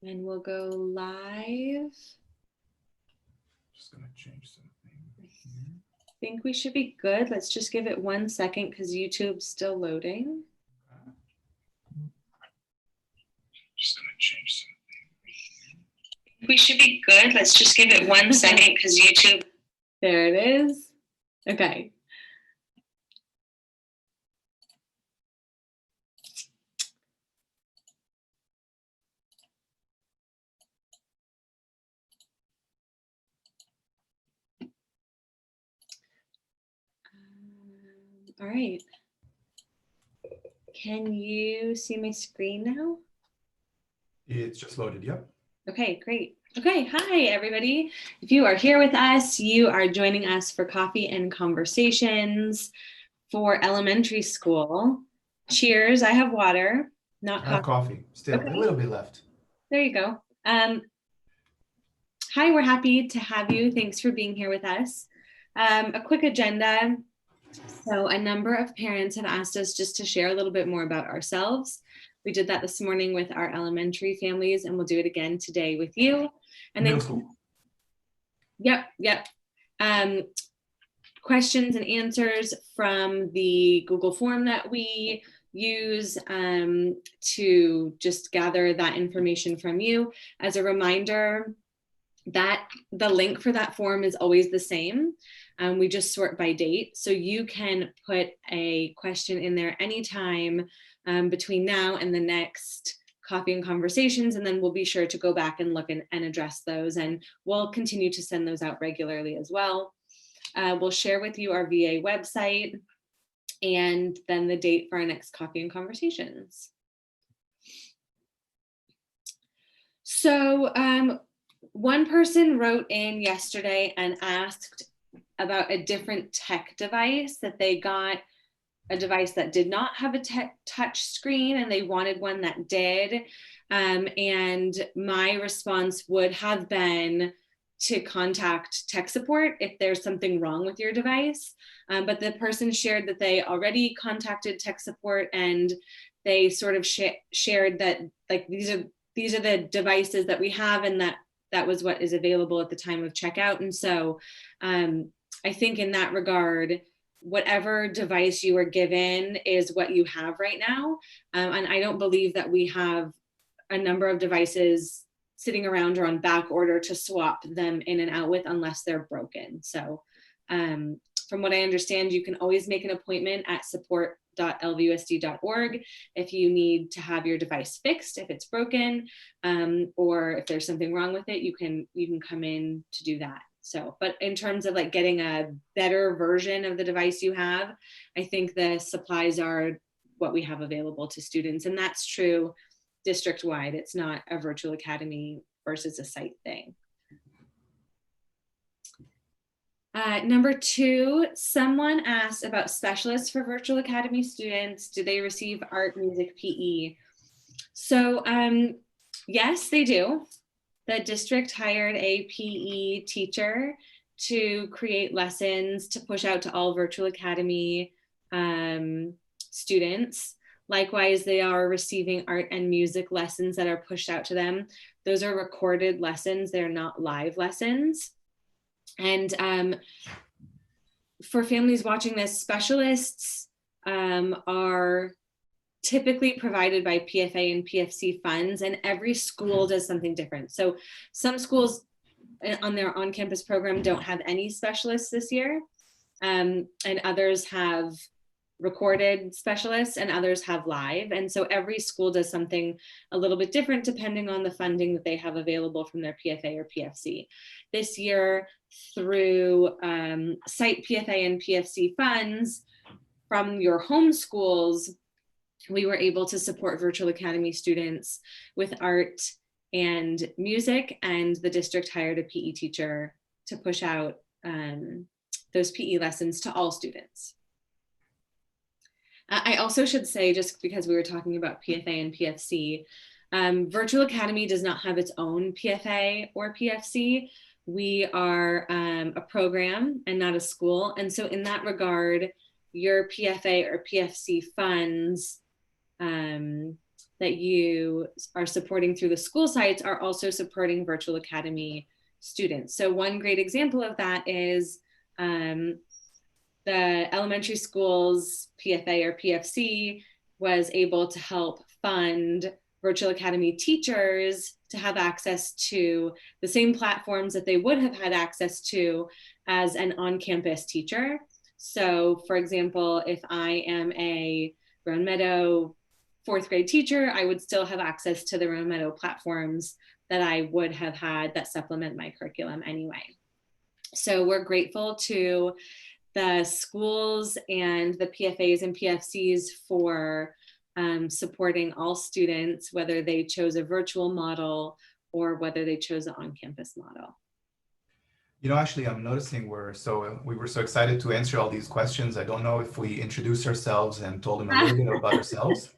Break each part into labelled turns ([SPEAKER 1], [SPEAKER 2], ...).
[SPEAKER 1] And we'll go live.
[SPEAKER 2] Just gonna change something here.
[SPEAKER 1] I think we should be good. Let's just give it 1 second because YouTube's still loading.
[SPEAKER 2] Just gonna change something.
[SPEAKER 1] We should be good. Let's just give it 1 second because YouTube. There it is. Okay. All right. Can you see my screen now?
[SPEAKER 2] It's just loaded, yep.
[SPEAKER 1] Okay, great. Okay, hi everybody. If you are here with us, you are joining us for Coffee and Conversations for elementary school. Cheers, I have water, not coffee.
[SPEAKER 2] I have coffee, still,
[SPEAKER 1] Okay.
[SPEAKER 2] a little bit left.
[SPEAKER 1] There you go. Hi, we're happy to have you. Thanks for being here with us. A quick agenda. So a number of parents have asked us just to share a little bit more about ourselves. We did that this morning with our elementary families, and we'll do it again today with you. And
[SPEAKER 2] Middle
[SPEAKER 1] then,
[SPEAKER 2] school.
[SPEAKER 1] Yep. Questions and answers from the Google form that we use to just gather that information from you. As a reminder, that the link for that form is always the same. We just sort by date. So you can put a question in there anytime between now and the next Coffee and Conversations, and then we'll be sure to go back and look and address those. And we'll continue to send those out regularly as well. We'll share with you our VA website and then the date for our next Coffee and Conversations. So one person wrote in yesterday and asked about a different tech device, that they got a device that did not have a touch screen and they wanted one that did. And my response would have been to contact tech support if there's something wrong with your device. But the person shared that they already contacted tech support, and they sort of shared that like these are the devices that we have, and that was what is available at the time of checkout. And so I think in that regard, whatever device you were given is what you have right now. And I don't believe that we have a number of devices sitting around or on back order to swap them in and out with unless they're broken. So from what I understand, you can always make an appointment at support.lvusd.org if you need to have your device fixed, if it's broken, or if there's something wrong with it, you can come in to do that. So, but in terms of like getting a better version of the device you have, I think the supplies are what we have available to students. And that's true district-wide. It's not a virtual academy versus a site thing. Number 2, someone asked about specialists for virtual academy students. Do they receive art, music, PE? So yes, they do. The district hired a PE teacher to create lessons to push out to all virtual academy students. Likewise, they are receiving art and music lessons that are pushed out to them. Those are recorded lessons. They're not live lessons. And for families watching this, specialists are typically provided by PFA and PFC funds, and every school does something different. So some schools on their on-campus program don't have any specialists this year, and others have recorded specialists and others have live. And so every school does something a little bit different depending on the funding that they have available from their PFA or PFC. This year, through site PFA and PFC funds from your home schools, we were able to support virtual academy students with art and music, and the district hired a PE teacher to push out those PE lessons to all students. I also should say, just because we were talking about PFA and PFC, Virtual Academy does not have its own PFA or PFC. We are a program and not a school. And so in that regard, your PFA or PFC funds that you are supporting through the school sites are also supporting Virtual Academy students. So one great example of that is the elementary schools PFA or PFC was able to help fund Virtual Academy teachers to have access to the same platforms that they would have had access to as an on-campus teacher. So for example, if I am a Roan Meadow fourth grade teacher, I would still have access to the Roan Meadow platforms that I would have had that supplement my curriculum anyway. So we're grateful to the schools and the PFAs and PFCs for supporting all students, whether they chose a virtual model or whether they chose an on-campus model.
[SPEAKER 2] You know, actually, I'm noticing we were so excited to answer all these questions. I don't know if we introduced ourselves and told them a little bit about ourselves.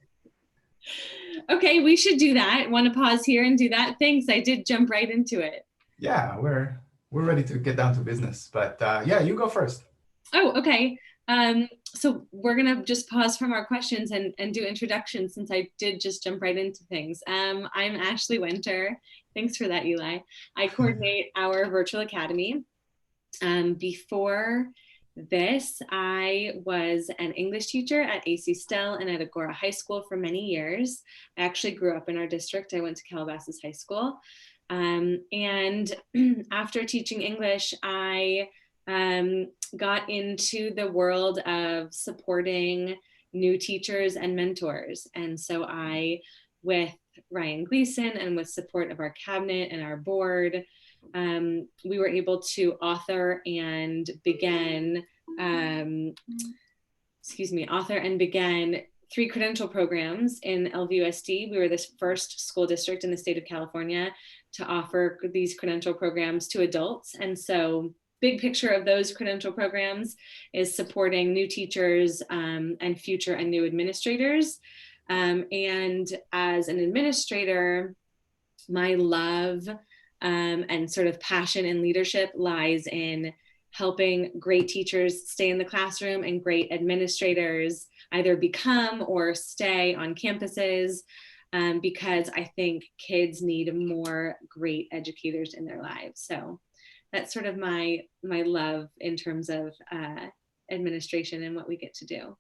[SPEAKER 1] Okay, we should do that. Want to pause here and do that? Thanks. I did jump right into it.
[SPEAKER 2] Yeah, we're ready to get down to business, but yeah, you go first.
[SPEAKER 1] Oh, okay. So we're gonna just pause from our questions and do introductions since I did just jump right into things. I'm Ashley Winter. Thanks for that, Eli. I coordinate our virtual academy. Before this, I was an English teacher at AC Stell and at Agora High School for many years. I actually grew up in our district. I went to Calabasas High School. And after teaching English, I got into the world of supporting new teachers and mentors. And so I, with Ryan Gleason and with support of our cabinet and our board, we were able to author and begin, three credential programs in LVUSD. We were the first school district in the state of California to offer these credential programs to adults. And so big picture of those credential programs is supporting new teachers and future and new administrators. And as an administrator, my love and sort of passion and leadership lies in helping great teachers stay in the classroom and great administrators either become or stay on campuses, because I think kids need more great educators in their lives. So that's sort of my love in terms of administration and what we get to do.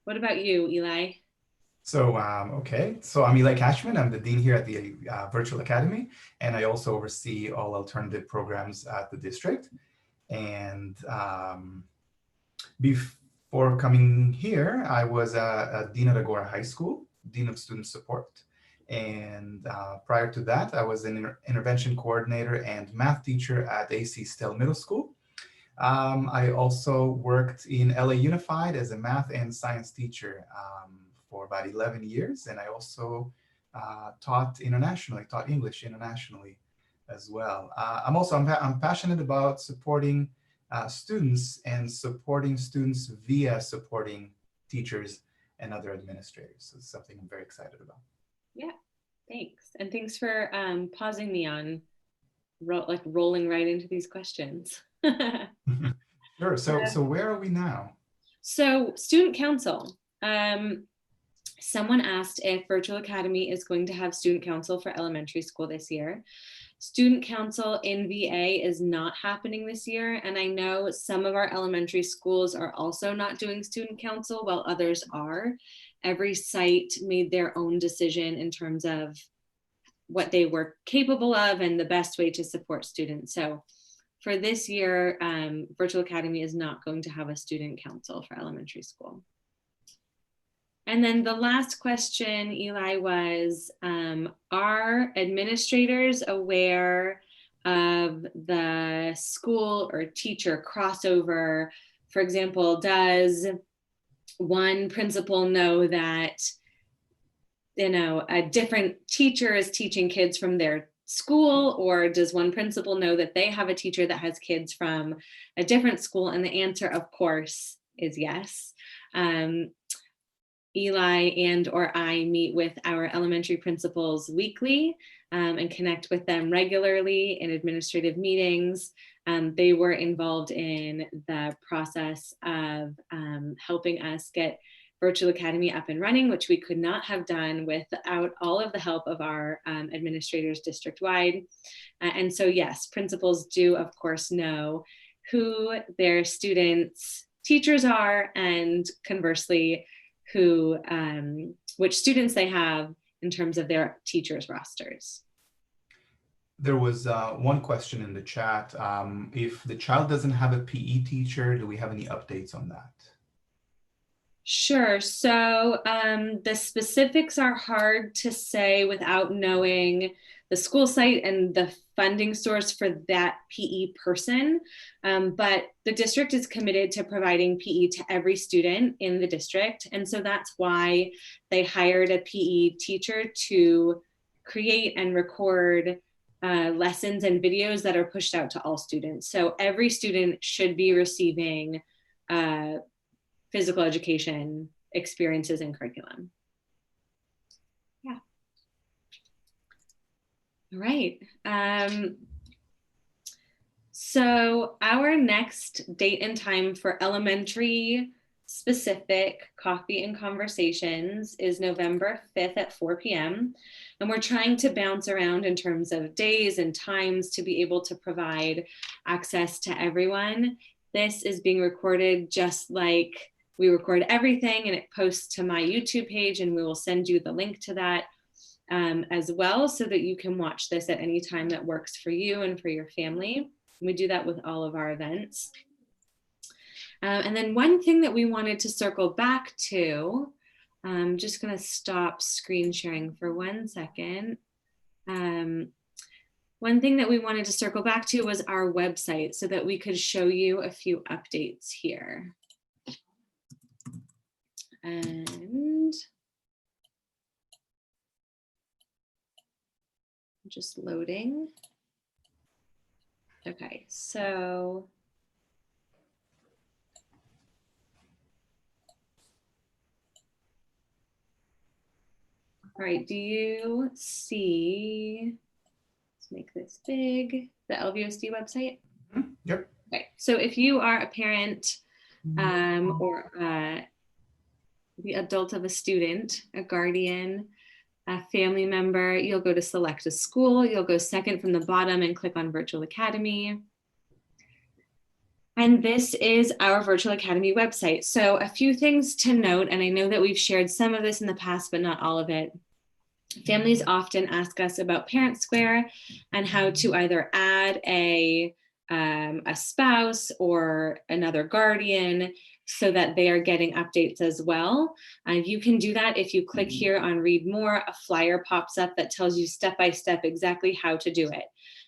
[SPEAKER 1] What about you, Eli?
[SPEAKER 2] So, okay. So I'm Eli Cashman. I'm the dean here at the Virtual Academy, and I also oversee all alternative programs at the district. And before coming here, I was a dean at Agora High School, dean of student support. And prior to that, I was an intervention coordinator and math teacher at AC Stell Middle School. I also worked in LA Unified as a math and science teacher for about 11 years. And I also taught English internationally as well. I'm passionate about supporting students and supporting students via supporting teachers and other administrators. So it's something I'm very excited about.
[SPEAKER 1] Yeah, thanks. And thanks for pausing me on rolling right into these questions.
[SPEAKER 2] Sure. So where are we now?
[SPEAKER 1] So student council. Someone asked if Virtual Academy is going to have student council for elementary school this year. Student council in VA is not happening this year. And I know some of our elementary schools are also not doing student council while others are. Every site made their own decision in terms of what they were capable of and the best way to support students. So for this year, Virtual Academy is not going to have a student council for elementary school. And then the last question, Eli, was, are administrators aware of the school or teacher crossover? For example, does one principal know that, a different teacher is teaching kids from their school, or does one principal know that they have a teacher that has kids from a different school? And the answer, of course, is yes. Eli and or I meet with our elementary principals weekly and connect with them regularly in administrative meetings. They were involved in the process of helping us get Virtual Academy up and running, which we could not have done without all of the help of our administrators district-wide. And so yes, principals do of course know who their students' teachers are, and conversely, which students they have in terms of their teachers' rosters.
[SPEAKER 2] There was one question in the chat. If the child doesn't have a PE teacher, do we have any updates on that?
[SPEAKER 1] Sure. So the specifics are hard to say without knowing the school site and the funding source for that PE person. But the district is committed to providing PE to every student in the district. And so that's why they hired a PE teacher to create and record lessons and videos that are pushed out to all students. So every student should be receiving physical education experiences and curriculum. Yeah. All right. So our next date and time for elementary specific coffee and conversations is November 5th at 4 p.m. And we're trying to bounce around in terms of days and times to be able to provide access to everyone. This is being recorded just like we record everything, and it posts to my YouTube page, and we will send you the link to that as well, so that you can watch this at any time that works for you and for your family. We do that with all of our events. And then one thing that we wanted to circle back to, I'm just going to stop screen sharing for 1 second. One thing that we wanted to circle back to was our website, so that we could show you a few updates here. And just loading. Okay, so all right, do you see, let's make this big, the LVOSD website?
[SPEAKER 2] Yep.
[SPEAKER 1] Okay, so if you are a parent or the adult of a student, a guardian, a family member, you'll go to select a school, you'll go second from the bottom and click on Virtual Academy. And this is our Virtual Academy website. So a few things to note, and I know that we've shared some of this in the past, but not all of it. Families often ask us about Parent Square and how to either add a spouse or another guardian so that they are getting updates as well. You can do that if you click here on Read More. A flyer pops up that tells you step-by-step exactly how to do it.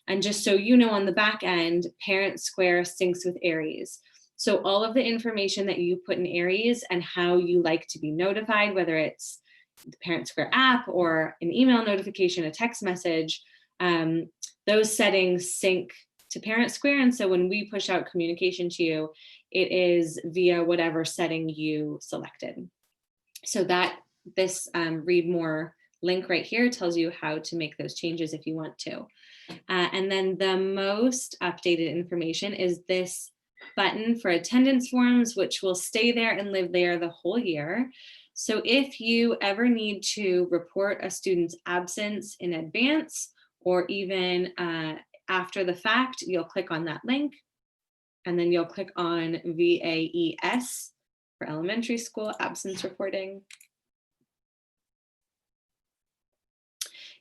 [SPEAKER 1] And just so you know, on the back end, Parent Square syncs with Aries. So all of the information that you put in Aries and how you like to be notified, whether it's the Parent Square app or an email notification, a text message, those settings sync to Parent Square. And so when we push out communication to you, it is via whatever setting you selected. So that this Read More link right here tells you how to make those changes if you want to. And then the most updated information is this button for attendance forms, which will stay there and live there the whole year. So if you ever need to report a student's absence in advance or even after the fact, you'll click on that link, and then you'll click on VAES for elementary school absence reporting.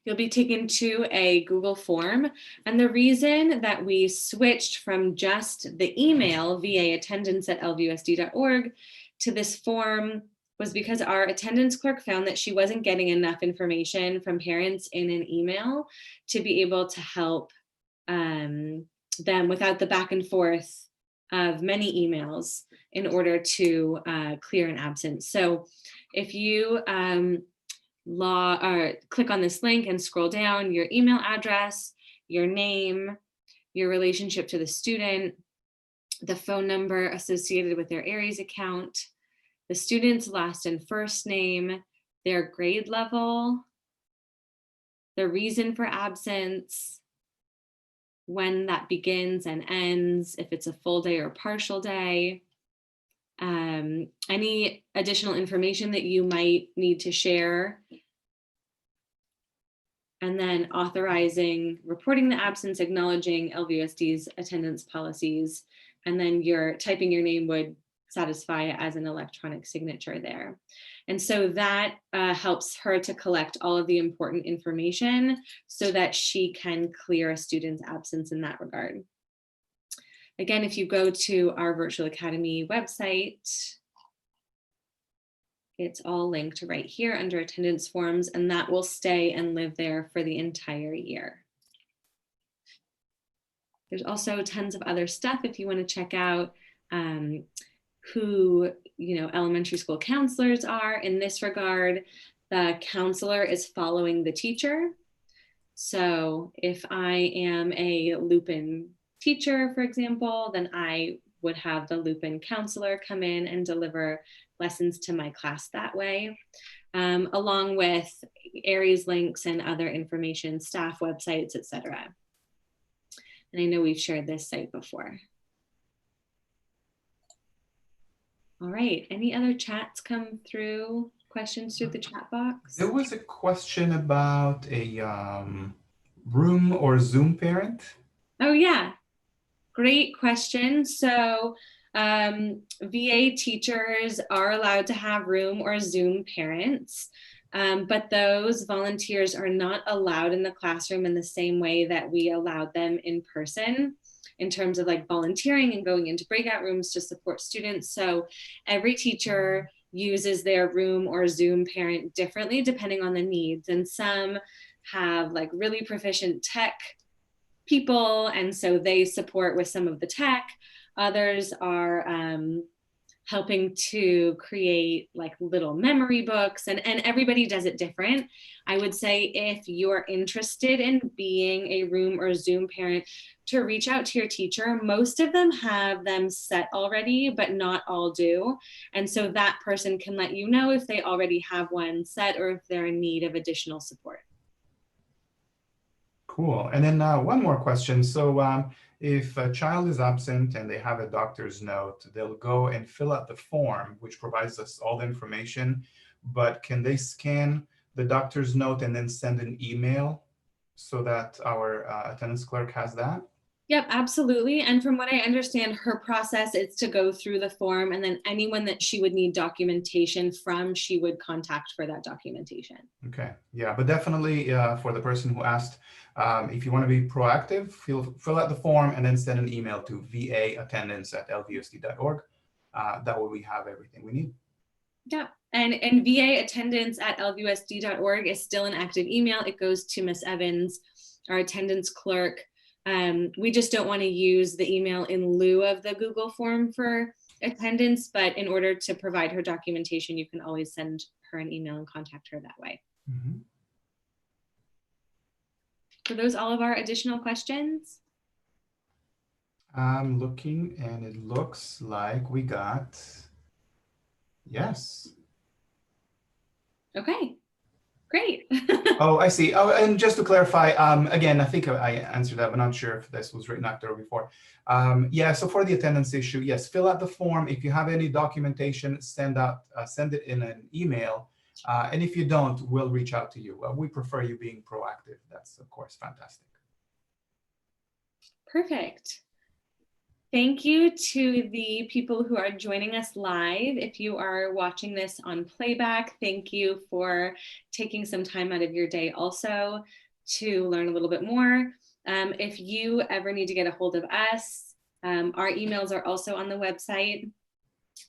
[SPEAKER 1] You'll be taken to a Google form. And the reason that we switched from just the email, va@attendance@lvusd.org, to this form was because our attendance clerk found that she wasn't getting enough information from parents in an email to be able to help them without the back and forth of many emails in order to clear an absence. So if you click on this link and scroll down, your email address, your name, your relationship to the student, the phone number associated with their Aries account, the student's last and first name, their grade level, the reason for absence, when that begins and ends, if it's a full day or partial day, any additional information that you might need to share, and then authorizing, reporting the absence, acknowledging LVUSD's attendance policies, and then typing your name would satisfy it as an electronic signature there. And so that helps her to collect all of the important information so that she can clear a student's absence in that regard. Again, if you go to our Virtual Academy website, it's all linked right here under attendance forms, and that will stay and live there for the entire year. There's also tons of other stuff if you want to check out who elementary school counselors are. In this regard, the counselor is following the teacher. So if I am a Lupin teacher, for example, then I would have the Lupin counselor come in and deliver lessons to my class that way, along with Aries links and other information, staff websites, etc. And I know we've shared this site before. All right, any other chats come through, questions through the chat box?
[SPEAKER 2] There was a question about a room or Zoom parent.
[SPEAKER 1] Oh yeah, great question. So VA teachers are allowed to have room or Zoom parents, but those volunteers are not allowed in the classroom in the same way that we allowed them in person, in terms of like volunteering and going into breakout rooms to support students. So every teacher uses their room or Zoom parent differently depending on the needs. And some have like really proficient tech people, and so they support with some of the tech. Others are helping to create like little memory books, and everybody does it different. I would say if you're interested in being a room or Zoom parent, to reach out to your teacher. Most of them have them set already, but not all do. And so that person can let you know if they already have one set or if they're in need of additional support.
[SPEAKER 2] Cool. And then one more question. So if a child is absent and they have a doctor's note, they'll go and fill out the form, which provides us all the information. But can they scan the doctor's note and then send an email so that our attendance clerk has that?
[SPEAKER 1] Yep, absolutely. And from what I understand, her process is to go through the form, and then anyone that she would need documentation from, she would contact for that documentation.
[SPEAKER 2] Okay, yeah, but definitely for the person who asked, if you want to be proactive, fill out the form and then send an email to vaattendance@lvusd.org. That way we have everything we need.
[SPEAKER 1] Yeah, and vaattendance@lvusd.org is still an active email. It goes to Miss Evans, our attendance clerk. We just don't want to use the email in lieu of the Google form for attendance, but in order to provide her documentation, you can always send her an email and contact her that way.
[SPEAKER 2] Mm-hmm.
[SPEAKER 1] So those all of our additional questions?
[SPEAKER 2] I'm looking and it looks like we got, yes.
[SPEAKER 1] Okay, great.
[SPEAKER 2] Oh, I see. Oh, and just to clarify, again, I think I answered that, but not sure if this was written after or before. Yeah, so for the attendance issue, yes, fill out the form. If you have any documentation, send it in an email. And if you don't, we'll reach out to you. We prefer you being proactive. That's, of course, fantastic.
[SPEAKER 1] Perfect. Thank you to the people who are joining us live. If you are watching this on playback, thank you for taking some time out of your day also to learn a little bit more. If you ever need to get a hold of us, our emails are also on the website,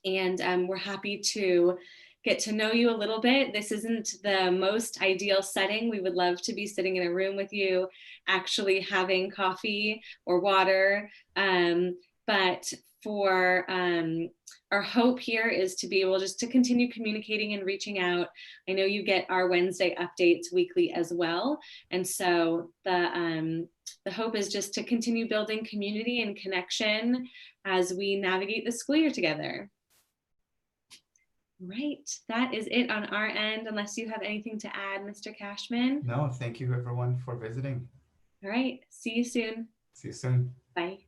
[SPEAKER 1] and we're happy to get to know you a little bit. This isn't the most ideal setting. We would love to be sitting in a room with you, actually having coffee or water. But for our hope here is to be able just to continue communicating and reaching out. I know you get our Wednesday updates weekly as well. And so the hope is just to continue building community and connection as we navigate the school year together. Right, that is it on our end, unless you have anything to add, Mr. Cashman.
[SPEAKER 2] No, thank you everyone for visiting.
[SPEAKER 1] All right, see you soon.
[SPEAKER 2] See you soon.
[SPEAKER 1] Bye.